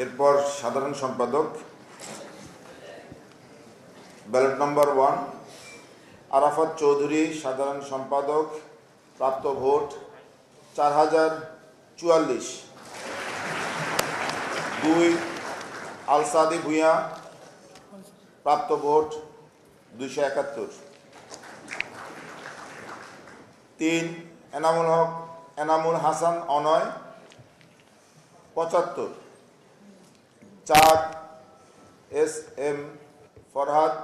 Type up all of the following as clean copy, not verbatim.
এরপর সাধারণ সম্পাদক ব্যালট নম্বর 1 আরাফাত চৌধুরী, সাধারণ সম্পাদক, প্রাপ্ত ভোট 4044। 2 আলসাদি ভূঁইয়া, প্রাপ্ত vote 271। 3 Enamul Hasan Anoy 75। 4 S M Farhad,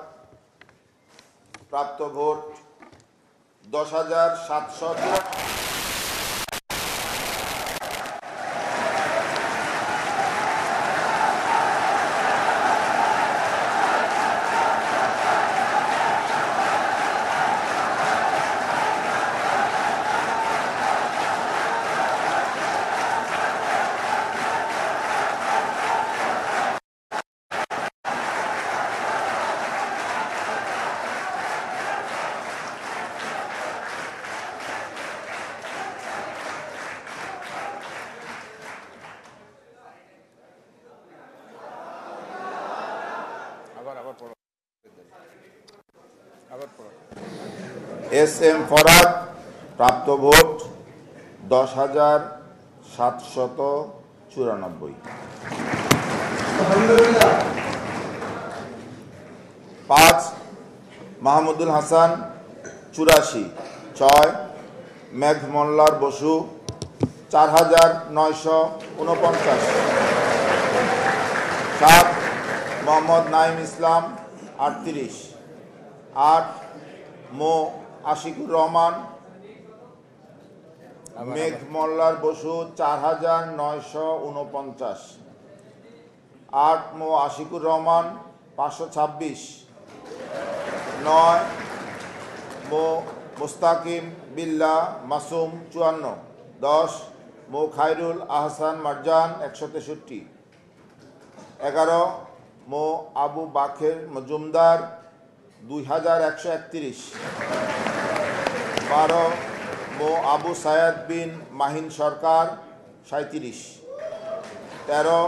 প্রাপ্ত ভোট 10,700। এস এম ফরহাদ, প্রাপ্ত ভোট 10,794। 5 মাহমুদুল হাসান 84। 6 মেঘ মোল্লার বসু 4,949। 7 মোহাম্মদ নাইম ইসলাম 38। 8 মো আশিকুর রহমান, মেঘ মোল্লার বসু 4,949। 8 মো আশিকুর রহমান 526। 9 মো মুস্তাকিম বিল্লাহ মাসুম 54। 10 মো খায়রুল আহসান মারজান 163। 11 মো আবু বাকের মজুমদার 2,131। 12 মো আবু সায়েদ বিন মাহিন সরকার 37। 13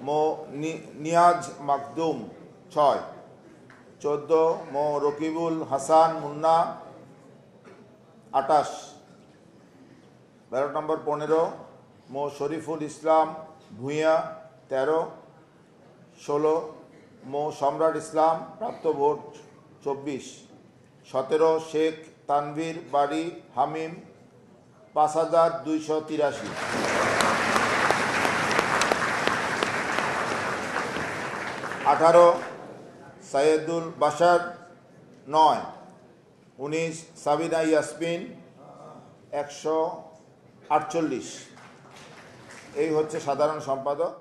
মো নিয়াজ মাকদুম 6। 14 মো রকিবুল হাসান মুন্না 28। ব্যালট নম্বর 15 মো শরীফুল ইসলাম ভূঁইয়া 13। 16 মো সম্রাট ইসলাম, প্রাপ্ত ভোট 24। 17 শেখ তানভীর বাড়ি হামিম 5,283। 18 সাইয়েদুল বাশার 9। 19 সাবিনা ইয়াসমিন 148। এই হচ্ছে সাধারণ সম্পাদক।